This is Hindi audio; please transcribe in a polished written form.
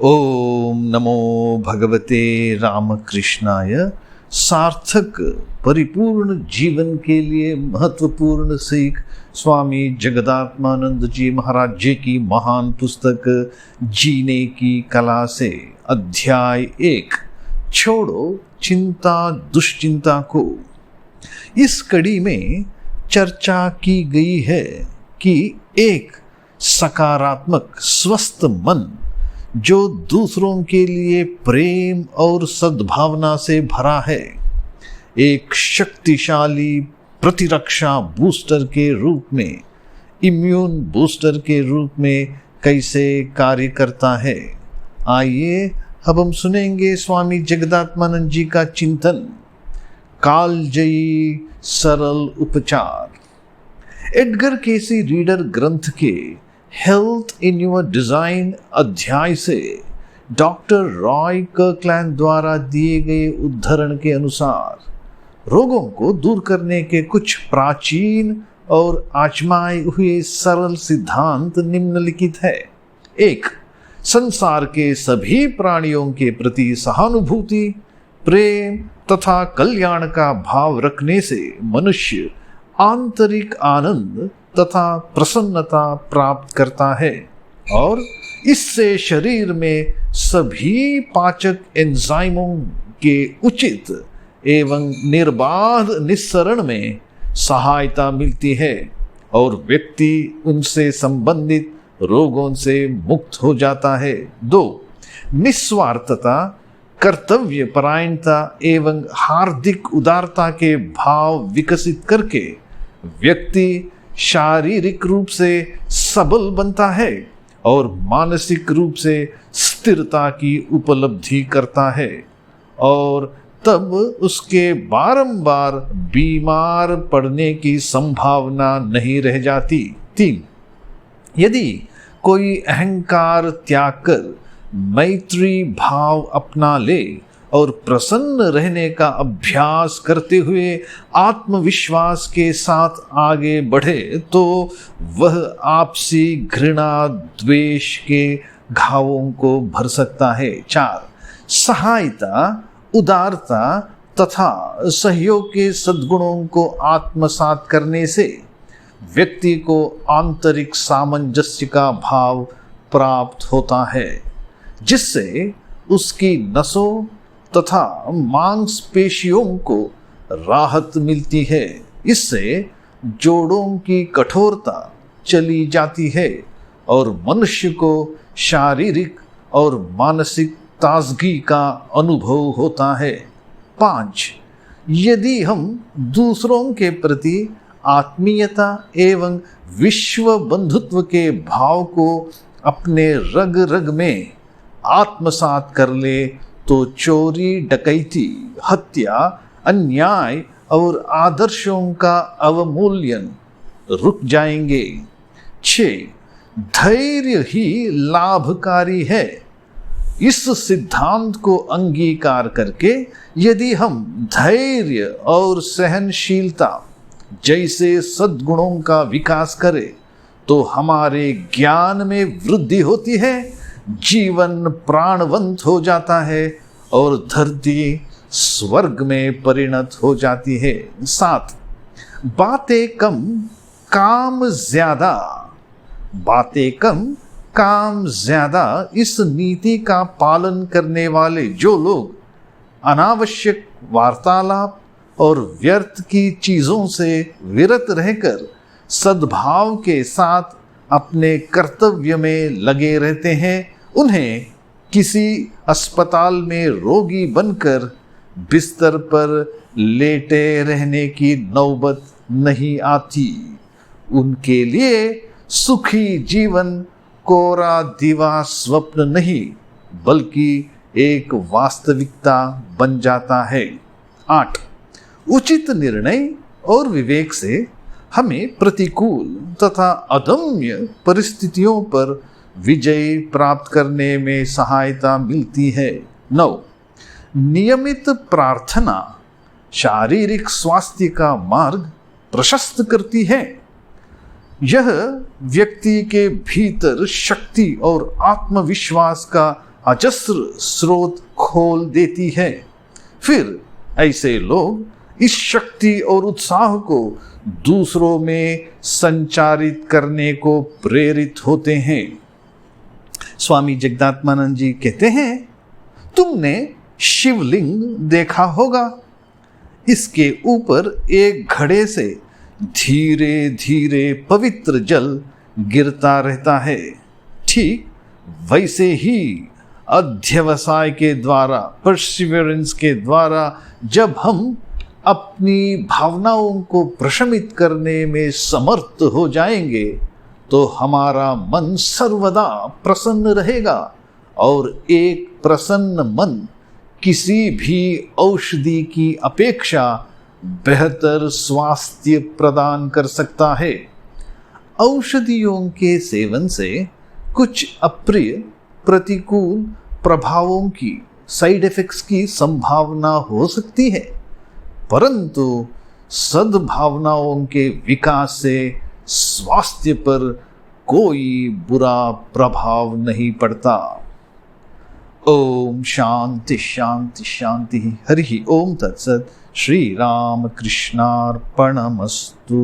ओम नमो भगवते रामकृष्णाय। सार्थक परिपूर्ण जीवन के लिए महत्वपूर्ण सीख स्वामी जगदात्मानंद जी महाराज जी की महान पुस्तक जीने की कला से अध्याय 1, छोड़ो चिंता दुश्चिंता को। इस कड़ी में चर्चा की गई है कि एक सकारात्मक स्वस्थ मन जो दूसरों के लिए प्रेम और सद्भावना से भरा है, एक शक्तिशाली प्रतिरक्षा बूस्टर के रूप में, इम्यून बूस्टर के रूप में कैसे कार्य करता है। आइए अब हम सुनेंगे स्वामी जगदात्मानंद जी का चिंतन, कालजयी सरल उपचार। एडगर केसी रीडर ग्रंथ के हेल्थ इन योर डिजाइन अध्याय से डॉक्टर रॉय कर्कलैंड द्वारा दिए गए उद्धरण के अनुसार रोगों को दूर करने के कुछ प्राचीन और आजमाए हुए सरल सिद्धांत निम्नलिखित है। 1. संसार के सभी प्राणियों के प्रति सहानुभूति, प्रेम तथा कल्याण का भाव रखने से मनुष्य आंतरिक आनंद तथा प्रसन्नता प्राप्त करता है और इससे शरीर में सभी पाचक एंजाइमों के उचित एवं निर्बाध निस्सरण में सहायता मिलती है और व्यक्ति उनसे संबंधित रोगों से मुक्त हो जाता है। 2. निस्वार्थता, कर्तव्य परायणता एवं हार्दिक उदारता के भाव विकसित करके व्यक्ति शारीरिक रूप से सबल बनता है और मानसिक रूप से स्थिरता की उपलब्धि करता है और तब उसके बारंबार बीमार पड़ने की संभावना नहीं रह जाती। 3. यदि कोई अहंकार त्याग कर मैत्री भाव अपना ले और प्रसन्न रहने का अभ्यास करते हुए आत्मविश्वास के साथ आगे बढ़े तो वह आपसी घृणा द्वेष के घावों को भर सकता है। 4. सहायता, उदारता तथा सहयोग के सद्गुणों को आत्मसात करने से व्यक्ति को आंतरिक सामंजस्य का भाव प्राप्त होता है, जिससे उसकी नसों तथा मांसपेशियों को राहत मिलती है। इससे जोड़ों की कठोरता चली जाती है और मनुष्य को शारीरिक और मानसिक ताजगी का अनुभव होता है। 5. यदि हम दूसरों के प्रति आत्मीयता एवं विश्व बंधुत्व के भाव को अपने रग रग में आत्मसात कर ले तो चोरी, डकैती, हत्या, अन्याय और आदर्शों का अवमूल्यन रुक जाएंगे। 6. धैर्य ही लाभकारी है। इस सिद्धांत को अंगीकार करके यदि हम धैर्य और सहनशीलता जैसे सद्गुणों का विकास करें तो हमारे ज्ञान में वृद्धि होती है, जीवन प्राणवंत हो जाता है और धरती स्वर्ग में परिणत हो जाती है। 7. बातें कम काम ज्यादा। बातें कम काम ज्यादा, इस नीति का पालन करने वाले जो लोग अनावश्यक वार्तालाप और व्यर्थ की चीजों से विरत रहकर सद्भाव के साथ अपने कर्तव्य में लगे रहते हैं, उन्हें किसी अस्पताल में रोगी बनकर बिस्तर पर लेटे रहने की नौबत नहीं आती। उनके लिए सुखी जीवन कोरा दीवा स्वप्न नहीं बल्कि एक वास्तविकता बन जाता है। 8. उचित निर्णय और विवेक से हमें प्रतिकूल तथा अदम्य परिस्थितियों पर विजय प्राप्त करने में सहायता मिलती है। 9. नियमित प्रार्थना शारीरिक स्वास्थ्य का मार्ग प्रशस्त करती है। यह व्यक्ति के भीतर शक्ति और आत्मविश्वास का अजस्र स्रोत खोल देती है। फिर ऐसे लोग इस शक्ति और उत्साह को दूसरों में संचारित करने को प्रेरित होते हैं। स्वामी जगदात्मानंद जी कहते हैं, तुमने शिवलिंग देखा होगा। इसके ऊपर एक घड़े से धीरे धीरे पवित्र जल गिरता रहता है। ठीक वैसे ही अध्यवसाय के द्वारा, परसिवियरेंस के द्वारा जब हम अपनी भावनाओं को प्रशमित करने में समर्थ हो जाएंगे तो हमारा मन सर्वदा प्रसन्न रहेगा, और एक प्रसन्न मन किसी भी औषधि की अपेक्षा बेहतर स्वास्थ्य प्रदान कर सकता है। औषधियों के सेवन से कुछ अप्रिय प्रतिकूल प्रभावों की, साइड इफेक्ट्स की संभावना हो सकती है, परंतु सद्भावनाओं के विकास से स्वास्थ्य पर कोई बुरा प्रभाव नहीं पड़ता। ओम शांति शांति शांति। हरि ओम तत्सत। श्री राम कृष्णार्पणमस्तु।